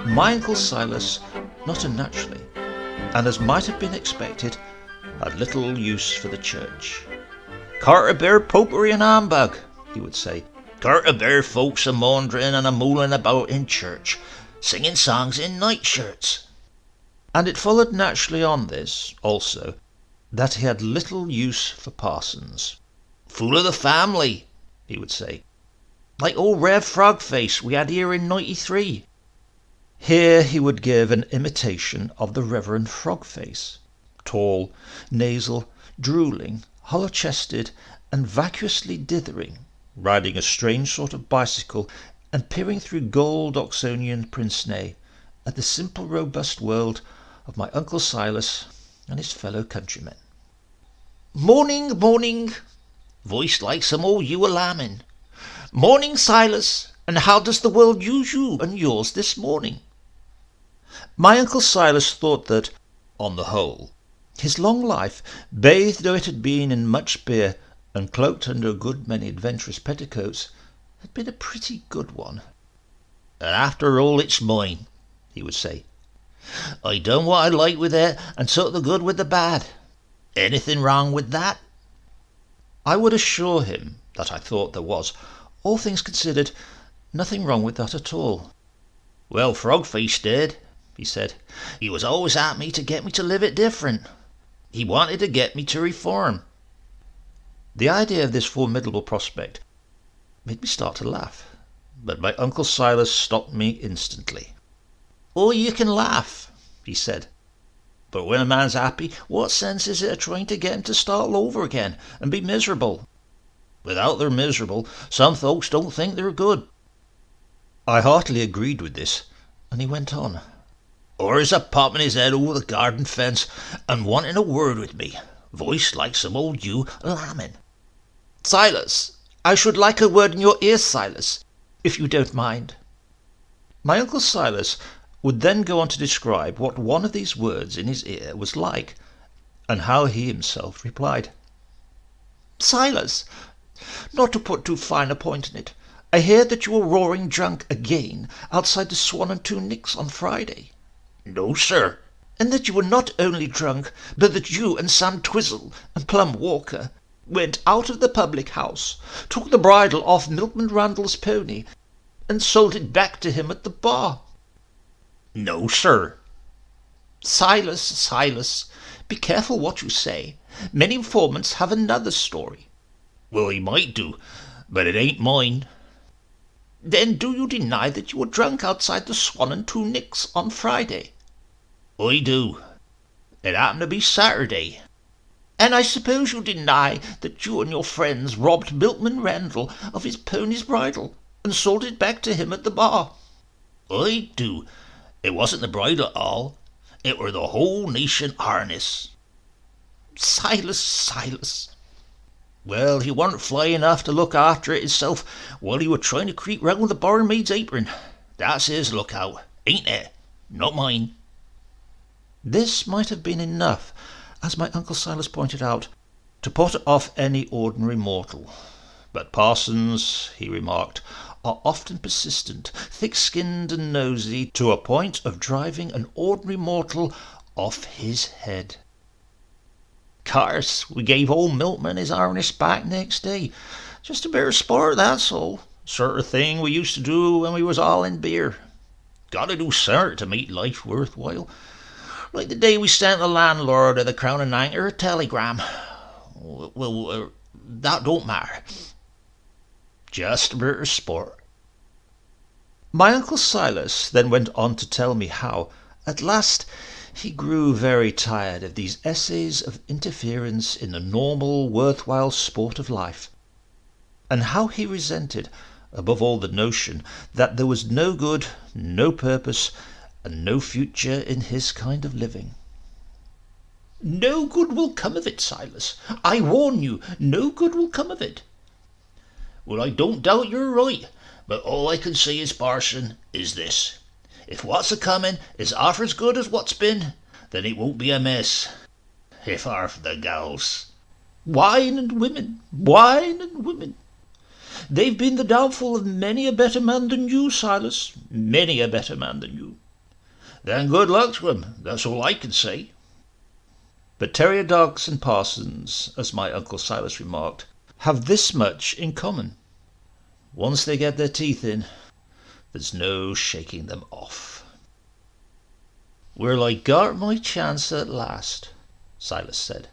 My Uncle Silas, not unnaturally, and as might have been expected, had little use for the church. "Carter popery and humbug," he would say. "Carter folks a maundering and a mooling about in church, singing songs in nightshirts." And it followed naturally on this, also, that he had little use for parsons. "Fool of the family," he would say, "like old Rev Frogface we had here in '93. Here he would give an imitation of the Reverend Frogface, tall, nasal, drooling, hollow-chested, and vacuously dithering, riding a strange sort of bicycle and peering through gold Oxonian pince-nez at the simple robust world of my Uncle Silas and his fellow countrymen. "Morning, morning, voiced like some old ewe lambing. Morning, Silas, and how does the world use you and yours this morning?" My Uncle Silas thought that, on the whole, his long life, bathed though it had been in much beer and cloaked under a good many adventurous petticoats, had been a pretty good one. "And after all it's mine," he would say. "I done what I liked with it and took the good with the bad. Anything wrong with that?" I would assure him that I thought there was, all things considered, nothing wrong with that at all. "Well, Frogface did," he said. "He was always at me to get me to live it different. He wanted to get me to reform." The idea of this formidable prospect made me start to laugh, but my Uncle Silas stopped me instantly. "Oh, you can laugh," he said, "but when a man's happy, what sense is it of trying to get him to start all over again and be miserable? Without they're miserable, some folks don't think they're good." I heartily agreed with this, and he went on. "Or is a popping his head over the garden fence and wanting a word with me, voiced like some old ewe lambing. 'Silas, I should like a word in your ear, Silas, if you don't mind.'" My Uncle Silas would then go on to describe what one of these words in his ear was like, and how he himself replied. "Silas, not to put too fine a point in it, I hear that you were roaring drunk again outside the Swan and Two Nicks on Friday." "No, sir." "And that you were not only drunk, but that you and Sam Twizzle and Plum Walker went out of the public house, took the bridle off Milkman Randall's pony, and sold it back to him at the bar." "No, sir." "Silas, Silas, be careful what you say. Many informants have another story." "Well, he might do, but it ain't mine." "Then do you deny that you were drunk outside the Swan and Two Nicks on Friday?" "I do. It happened to be Saturday." "And I suppose you deny that you and your friends robbed Milkman Randall of his pony's bridle and sold it back to him at the bar?" "I do. It wasn't the bridle at all. It were the whole nation harness." "Silas, Silas." "Well, he warn't fly enough to look after it himself while he were trying to creep round the barmaid's apron. That's his lookout, ain't it? Not mine." This might have been enough, as my Uncle Silas pointed out, to put off any ordinary mortal. But parsons, he remarked, are often persistent, thick-skinned and nosy, to a point of driving an ordinary mortal off his head. "Course, we gave old Milkman his harness back next day. Just a bit of sport, that's all. Sort of thing we used to do when we was all in beer. Got to do summat to make life worthwhile. Like the day we sent the landlord of the Crown and Anchor a telegram. Well, that don't matter. Just a bit of sport." My Uncle Silas then went on to tell me how, at last, he grew very tired of these essays of interference in the normal, worthwhile sport of life, and how he resented, above all, the notion that there was no good, no purpose, and no future in his kind of living. "No good will come of it, Silas. I warn you, no good will come of it." "Well, I don't doubt you're right, but all I can say is, parson, is this. If what's a-coming is half as good as what's been, then it won't be amiss. If half the gals—" "Wine and women, wine and women. They've been the downfall of many a better man than you, Silas, many a better man than you. Then good luck to him, that's all I can say. But terrier dogs and parsons, as my Uncle Silas remarked, have this much in common. Once they get their teeth in, there's no shaking them off. "Well, I got my chance at last," Silas said.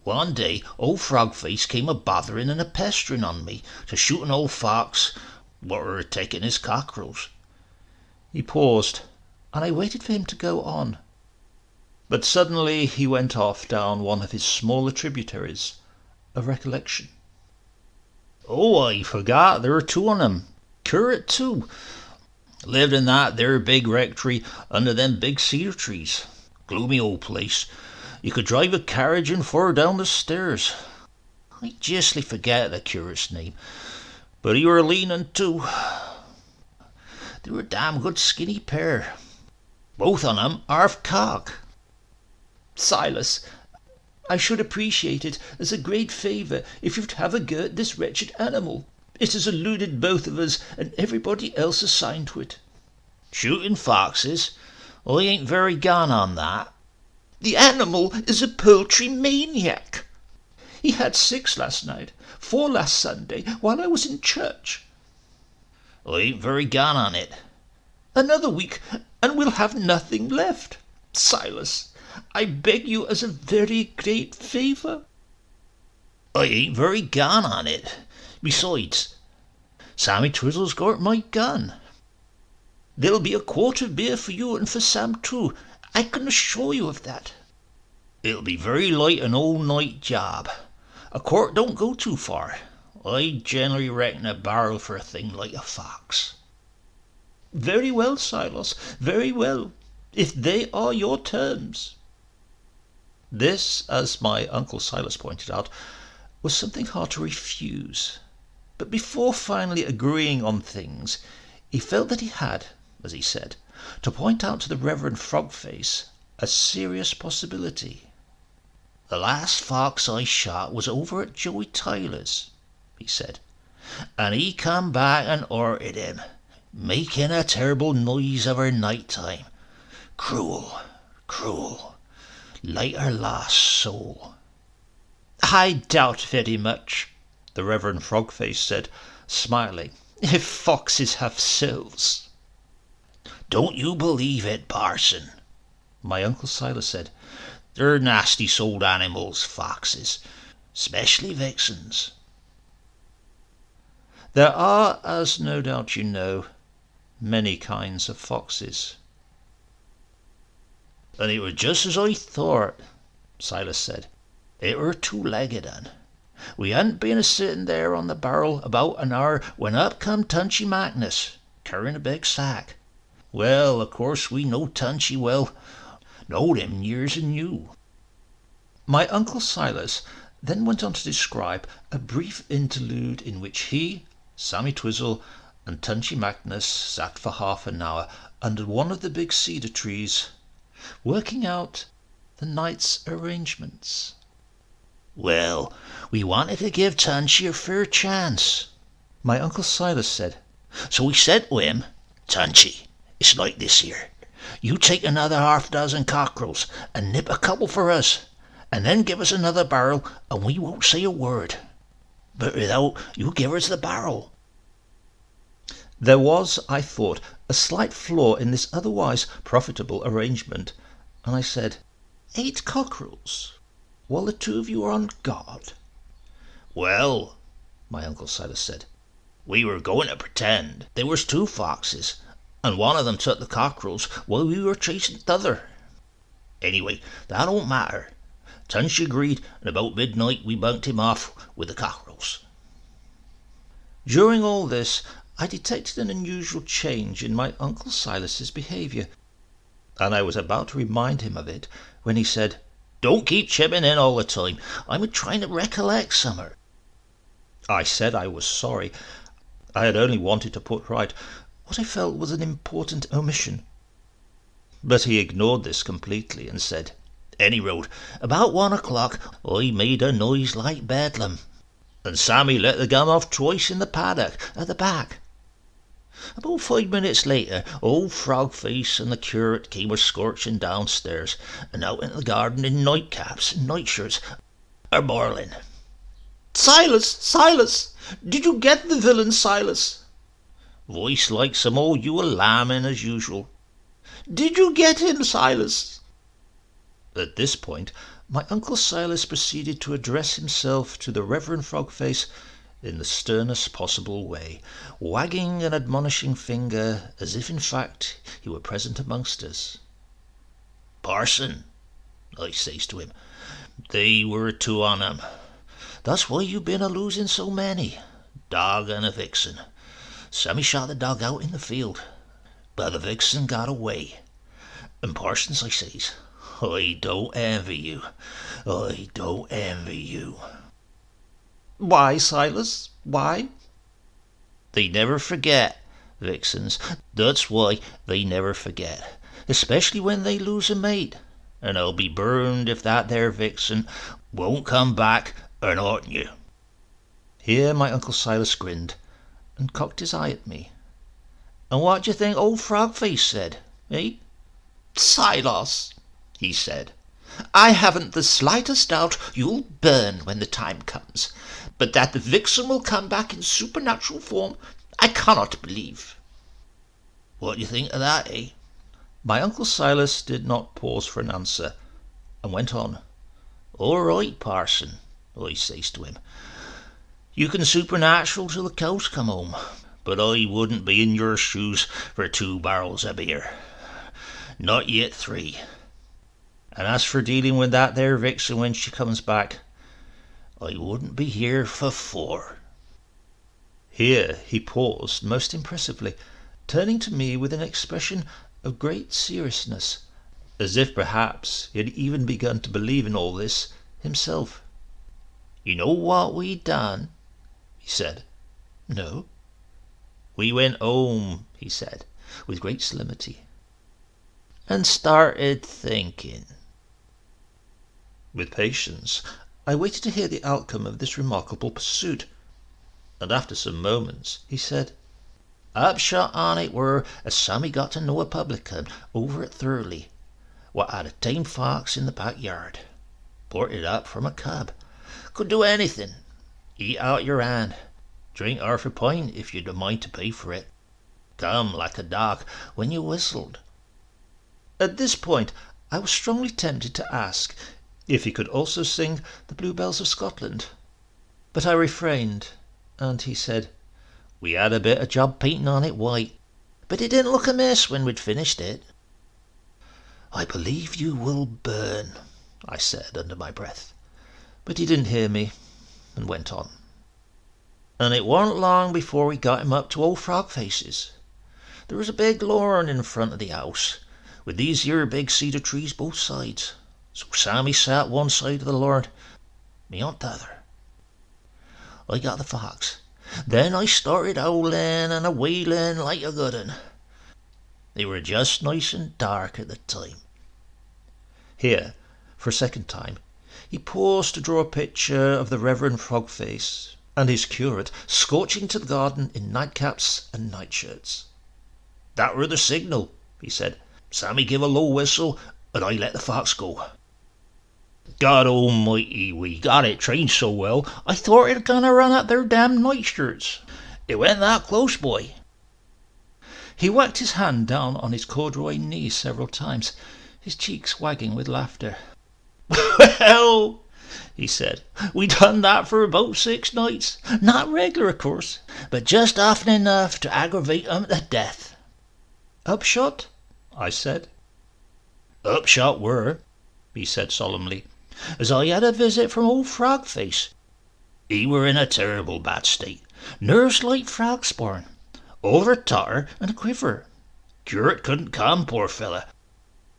"One day old Frogface came a-bothering and a-pestering on me to shoot an old fox what were taking his cockerels." He paused, and I waited for him to go on. But suddenly he went off down one of his smaller tributaries, a recollection. "Oh, I forgot there were two on 'em. Curate too. Lived in that there big rectory under them big cedar trees. Gloomy old place. You could drive a carriage in fur down the stairs. I justly forget the curate's name, but he were leaning too. They were a damn good skinny pair. Both on 'em half cock." "Silas, I should appreciate it as a great favour if you'd have a go at this wretched animal. It has eluded both of us and everybody else assigned to it." "Shooting foxes? I ain't very gone on that." "The animal is a poultry maniac. He had 6 last night, 4 last Sunday, while I was in church." "I ain't very gone on it." "Another week, and we'll have nothing left. Silas, I beg you as a very great favour." "I ain't very gone on it. Besides, Sammy Twizzle's got my gun." "There'll be a quart of beer for you and for Sam too. I can assure you of that." "It'll be very light an all-night job. A quart don't go too far. I generally reckon a barrel for a thing like a fox." "Very well, Silas, very well, if they are your terms." This, as my Uncle Silas pointed out, was something hard to refuse. But before finally agreeing on things, he felt that he had, as he said, to point out to the Reverend Frogface a serious possibility. "The last fox I shot was over at Joey Tyler's," he said, "and he come back and orted him, making a terrible noise over night time. Cruel, cruel, like her lost soul." "I doubt very much," the Reverend Frogface said, smiling, "if foxes have souls." "Don't you believe it, parson," my Uncle Silas said. "They're nasty-souled animals, foxes, especially vixens." There are, as no doubt you know, many kinds of foxes. "And it were just as I thought," Silas said. "It were two-legged un. We hadn't been a-sitting there on the barrel about an hour when up come Tunchy Magnus, carrying a big sack. Well, of course we know Tunchy well. Knowed him years and you." My Uncle Silas then went on to describe a brief interlude in which he, Sammy Twizzle, and Tunchy Magnus sat for half an hour under one of the big cedar trees, working out the night's arrangements. "Well, we wanted to give Tunchy a fair chance," my Uncle Silas said. "So we said to him, 'Tunchy, it's like this here. You take another half-dozen cockerels and nip a couple for us, and then give us another barrel and we won't say a word. But without you give us the barrel.'" There was, I thought, a slight flaw in this otherwise profitable arrangement, and I said, 8 cockerels, while the 2 of you are on guard." "Well," my Uncle Silas said, "we were going to pretend there was 2 foxes, and one of them took the cockerels while we were chasing t'other. Anyway, that don't matter. Tunchy agreed, and about midnight we bunked him off with the cockerels." During all this, I detected an unusual change in my Uncle Silas's behaviour, and I was about to remind him of it when he said, "Don't keep chipping in all the time. I'm trying to recollect summer." I said I was sorry. I had only wanted to put right what I felt was an important omission. But he ignored this completely and said, "Any road, about 1 o'clock I made a noise like bedlam, and Sammy let the gun off twice in the paddock at the back. About 5 minutes later, old Frog-Face and the curate came a-scorching downstairs and out into the garden in nightcaps and nightshirts, a-bawling. Silas! Silas! Did you get the villain, Silas? Voice like some old ewe lambing as usual. Did you get him, Silas? At this point, my Uncle Silas proceeded to address himself to the Reverend Frog-Face in the sternest possible way, wagging an admonishing finger as if in fact he were present amongst us. "Parson," I says to him, "they were two on 'em. That's why you been a-losing so many. Dog and a vixen. Sammy shot the dog out in the field, but the vixen got away. And Parsons, I says, I don't envy you. I don't envy you." Why, Silas? Why? They never forget, vixens. That's why they never forget, especially when they lose a mate. And I'll be burned if that there vixen won't come back and haunt you. Here my Uncle Silas grinned and cocked his eye at me. "And what do you think old Frog-Face said, eh?" "Silas," he said, "I haven't the slightest doubt you'll burn when the time comes, but that the vixen will come back in supernatural form, I cannot believe." What do you think of that, eh? My Uncle Silas did not pause for an answer, and went on. "All right, parson," I says to him. "You can supernatural till the cows come home, but I wouldn't be in your shoes for 2 barrels of beer. Not yet 3. And as for dealing with that there vixen when she comes back, I wouldn't be here for 4. Here he paused most impressively, turning to me with an expression of great seriousness, as if perhaps he had even begun to believe in all this himself. "You know what we done?" he said. "No." "We went home," he said, with great solemnity, "and started thinking." With patience I waited to hear the outcome of this remarkable pursuit, and after some moments he said, "Upshot on it were as Sammy got to know a publican over at Thurley, what had a tame fox in the backyard. Brought it up from a cub. Could do anything. Eat out your hand. Drink half a pint if you'd a mind to pay for it. Come like a dog when you whistled." At this point I was strongly tempted to ask if he could also sing the Bluebells of Scotland, but I refrained, and he said, "We had a bit of job painting on it white, but it didn't look amiss when we'd finished it." "I believe you will burn," I said under my breath, but he didn't hear me and went on. "And it warn't long before we got him up to old Frog-Face's. There was a big lawn in front of the house, with these here big cedar trees both sides. So Sammy sat one side of the lawn, me on t'other. I got the fox. Then I started howling and a-wailing like a good un. They were just nice and dark at the time." Here, for a second time, he paused to draw a picture of the Reverend Frog-Face and his curate scorching to the garden in nightcaps and nightshirts. "That were the signal," he said. "Sammy give a low whistle, and I let the fox go. God almighty, we got it trained so well, I thought it gonna run at their damn nightshirts. It went that close, boy." He whacked his hand down on his corduroy knee several times, his cheeks wagging with laughter. "Well," he said, "we done that for about 6 nights. Not regular, of course, but just often enough to aggravate 'em to death." "Upshot?" I said. "Upshot were," he said solemnly, "as I had a visit from old Frog-Face. He were in a terrible bad state, nerves like frog spawn, over totter and a quiver. Curate couldn't come, poor fella.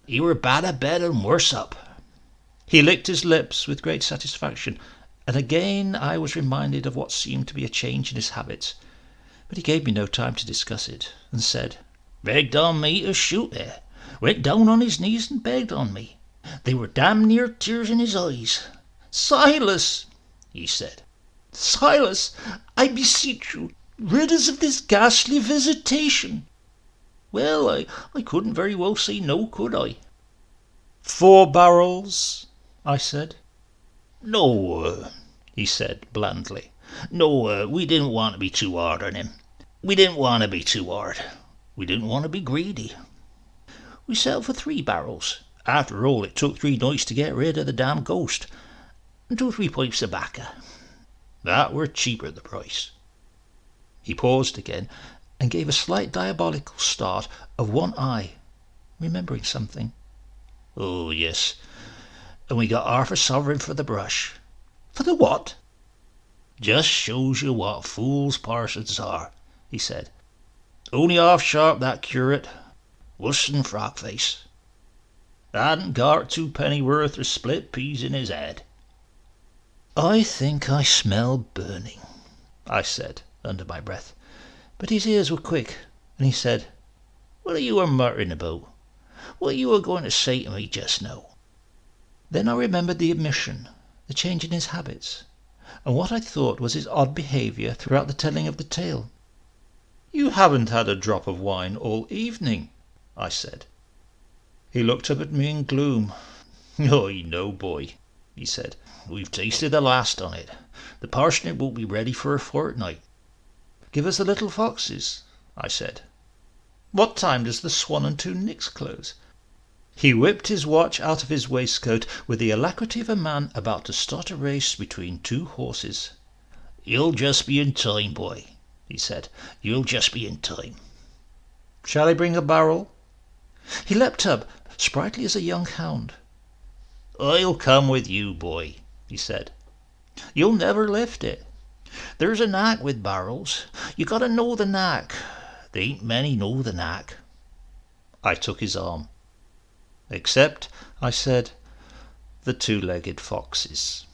He were bad abed and worse up." He licked his lips with great satisfaction, and again I was reminded of what seemed to be a change in his habits, but he gave me no time to discuss it, and said, "Begged on me to shoot there. Went down on his knees and begged on me. They were damn near tears in his eyes. 'Silas,' he said, 'Silas, I beseech you, Rid us of this ghastly visitation. Well, I couldn't very well say no, could I? 4 barrels, I said. No, he said blandly. No, we didn't want to be too hard on him. We didn't want to be too hard. We didn't want to be greedy. We settled for 3 barrels. After all, it took 3 nights to get rid of the damn ghost, and 2 or 3 pipes of bacca. That were cheaper the price. He paused again, and gave a slight diabolical start of one eye, remembering something. Oh, yes, and we got 1/2 a sovereign for the brush. For the what? Just shows you what fools parsons are, he said. Only half sharp, that curate. Wuss than frock-face. Hadn't got 2 pennyworth of split peas in his head. I think I smell burning, I said under my breath. But his ears were quick, and he said, What are you muttering about? What you were going to say to me just now? Then I remembered the omission, the change in his habits, and what I thought was his odd behaviour throughout the telling of the tale. You haven't had a drop of wine all evening, I said. He looked up at me in gloom. Oh, no, boy, he said. We've tasted the last on it. The parsonage won't be ready for a fortnight. Give us the little foxes, I said. What time does the Swan and 2 Nicks close? He whipped his watch out of his waistcoat with the alacrity of a man about to start a race between 2 horses. You'll just be in time, boy, he said. You'll just be in time. Shall I bring a barrel? He leapt up, sprightly as a young hound. I'll come with you, boy, he said. You'll never lift it. There's a knack with barrels. You got to know the knack. There ain't many know the knack. I took his arm. Except, I said, the 2-legged foxes.